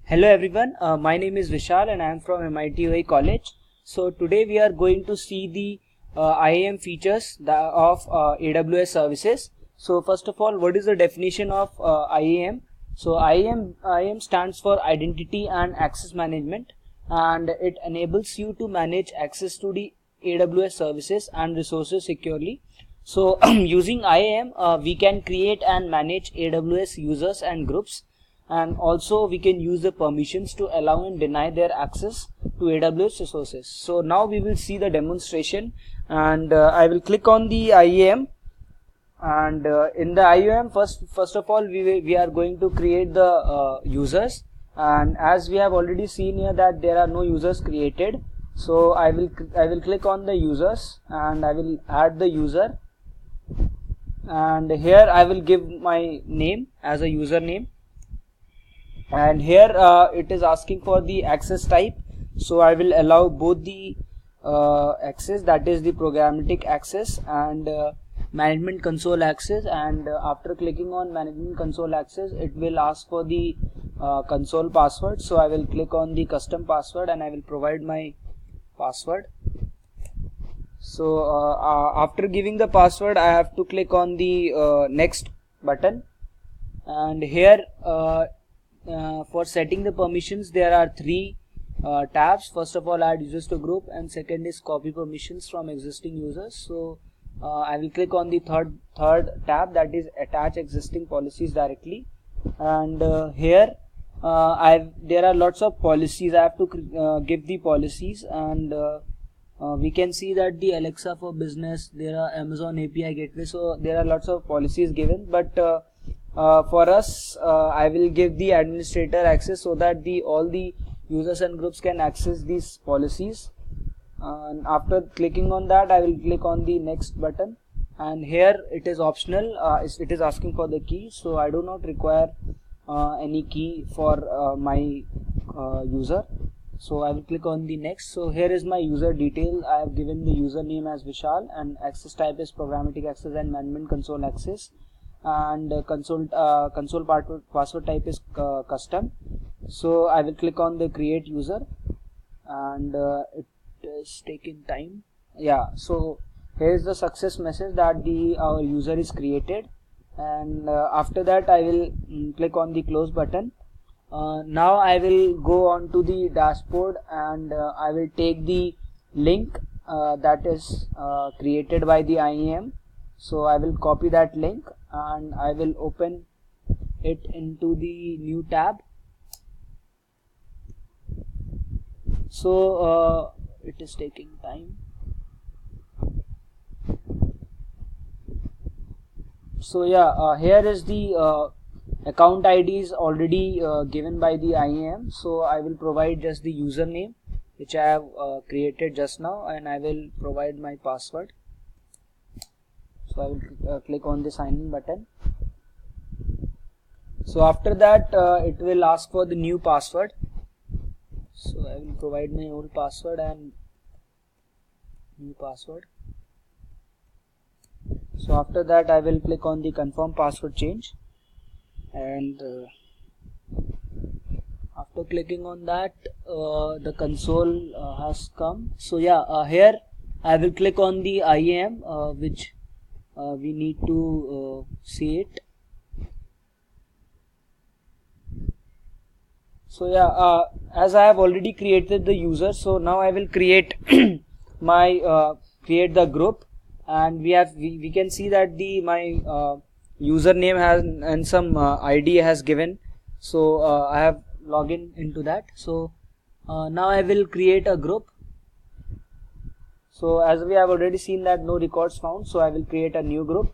Hello everyone, my name is Vishal and I am from MIT College. So today we are going to see the IAM features of AWS services. So first of all, what is the definition of IAM? So IAM stands for Identity and Access Management, and it enables you to manage access to the AWS services and resources securely. So using IAM, we can create and manage AWS users and groups, and also we can use the permissions to allow and deny their access to AWS resources. So now we will see the demonstration, and I will click on the IAM, and in the IAM first of all we are going to create the users, and as we have already seen here that there are no users created, so I will click on the users and I will add the user, and here I will give my name as a username. And here it is asking for the access type, so I will allow both the access, that is the programmatic access and management console access. And after clicking on management console access, it will ask for the console password, so I will click on the custom password and I will provide my password. So after giving the password, I have to click on the next button, and here for setting the permissions there are three tabs. First of all, add users to group, and second is copy permissions from existing users. So I will click on the third tab, that is attach existing policies directly. And here there are lots of policies. I have to give the policies, and we can see that the Alexa for business, there are Amazon API gateway, so there are lots of policies given, but for us I will give the administrator access so that all the users and groups can access these policies. And after clicking on that, I will click on the next button, and here it is optional. It is asking for the key, so I do not require any key for my user, so I will click on the next. So here is my user detail. I have given the username as Vishal, and access type is programmatic access and management console access, and console password type is custom. So I will click on the create user, and it is taking time. Yeah, so here is the success message that our user is created, and after that I will click on the close button. Now I will go on to the dashboard, and I will take the link that is created by the IAM. So I will copy that link and I will open it into the new tab. So it is taking time. So yeah, here is the account ID is already given by the IAM, so I will provide just the username which I have created just now, and I will provide my password. So I will click on the sign in button. So after that it will ask for the new password, so I will provide my old password and new password. So after that I will click on the confirm password change, and after clicking on that the console has come. So yeah, here I will click on the IAM which we need to see it. So yeah, as I have already created the user, so now I will create my create the group, and we can see that my username has and some ID has given, so I have login into that. So now I will create a group. So as we have already seen that no records found, so I will create a new group,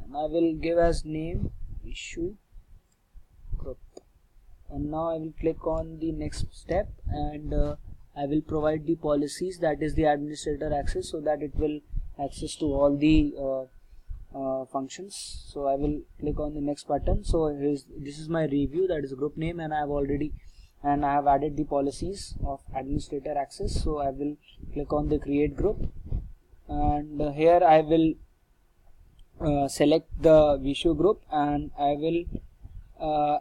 and I will give as name issue group, and now I will click on the next step, and I will provide the policies, that is the administrator access, so that it will access to all the functions. So I will click on the next button. So this is my review, that is group name, and I have added the policies of administrator access. So I will click on the create group, and here I will select the Vishu group, and I will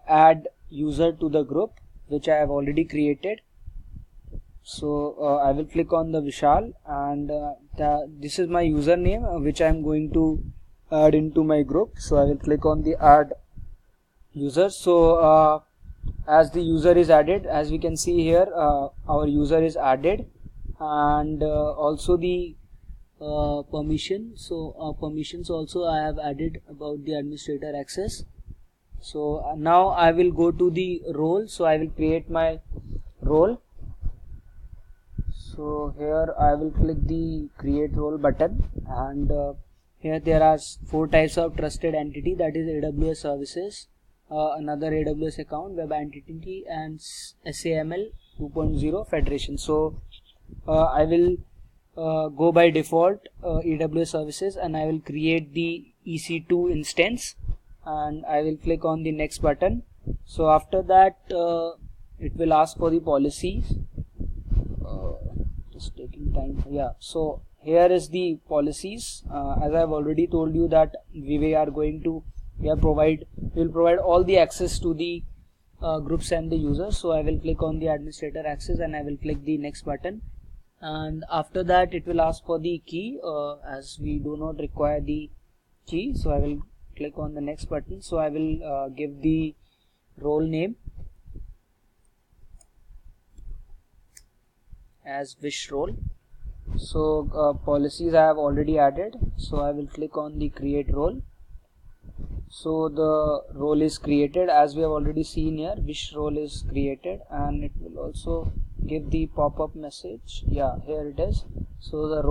add user to the group. which I have already created. So I will click on the Vishal, and this is my username which I am going to add into my group. So I will click on the add user. So as the user is added, as we can see here, our user is added, and also the permission. So permissions also I have added about the administrator access. So now I will go to the role. So I will create my role. So here I will click the create role button, and here there are 4 types of trusted entity, that is AWS services, another AWS account, web entity, and SAML 2.0 federation. So I will go by default AWS services, and I will create the EC2 instance, and I will click on the next button. So after that it will ask for the policies. Just taking time. Yeah, so here is the policies. As I have already told you that we will provide all the access to the groups and the users. So I will click on the administrator access, and I will click the next button, and after that it will ask for the key, as we do not require the key. So I will click on the next button. So I will give the role name as wish role. So policies I have already added, so I will click on the create role. So the role is created, as we have already seen here. Wish role is created, and it will also give the pop-up message. Yeah, here it is. So the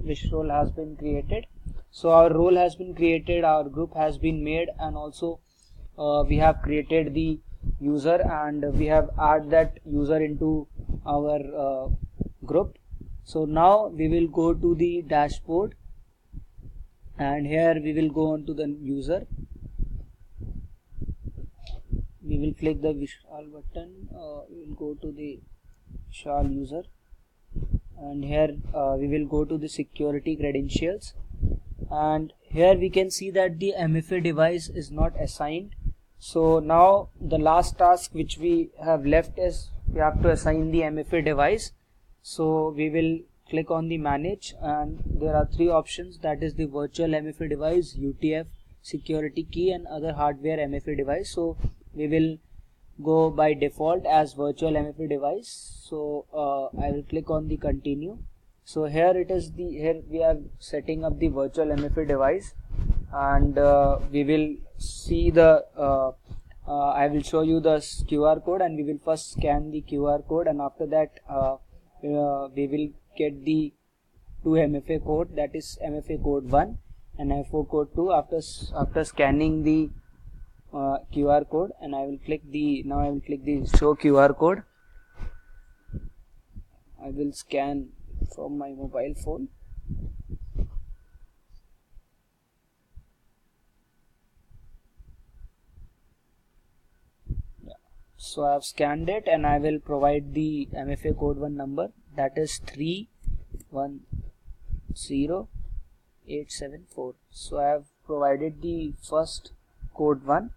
wish role has been created. So our role has been created, our group has been made, and also we have created the user, and we have added that user into our group. So now we will go to the dashboard, and here we will go on to the user. We will click the Vishal button. We will go to the Vishal user, and here we will go to the security credentials, and here we can see that the MFA device is not assigned. So now the last task which we have left is we have to assign the MFA device. So we will click on the manage, and there are 3 options, that is the virtual MFA device, UTF, security key, and other hardware MFA device. So we will go by default as virtual MFA device. So I will click on the continue. So here we are setting up the virtual MFA device, and we will see the I will show you the QR code, and we will first scan the QR code, and after that we will get the 2 MFA code, that is MFA code 1 and MFA code 2 after scanning the QR code. And I will click the show QR code. I will scan from my mobile phone. So I have scanned it, and I will provide the MFA code 1 number, that is 310874. So I have provided the first code 1,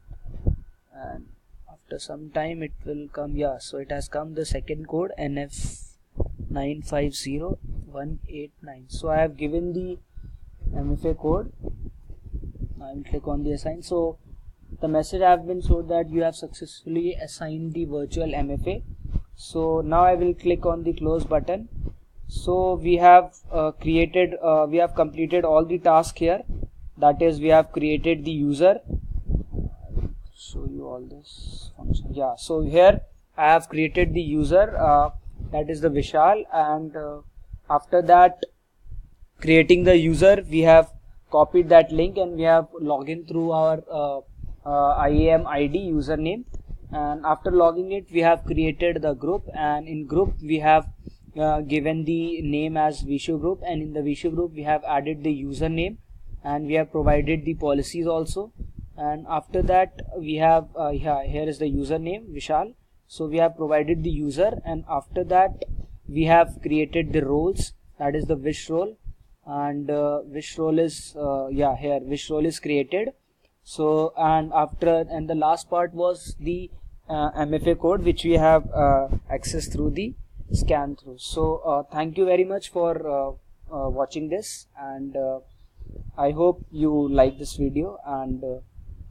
and after some time it will come. Yeah, so it has come the second code, NF950189. So I have given the MFA code. I will click on the assign. So the message I have been showed that you have successfully assigned the virtual MFA. So now I will click on the close button. So we have completed all the tasks here. That is, we have created the user. I will show you all this function. Yeah, so here I have created the user, that is the Vishal, and after that, creating the user, we have copied that link, and we have logged in through our IAM ID username, and after logging it, we have created the group, and in group we have given the name as Vishu group, and in the Vishu group we have added the username, and we have provided the policies also. And after that we have here is the username Vishal. So we have provided the user, and after that we have created the roles, that is the wish role, and wish role is here wish role is created. So and the last part was the MFA code which we have accessed through the scan through. So thank you very much for watching this, and I hope you like this video, and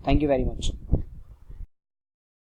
thank you very much.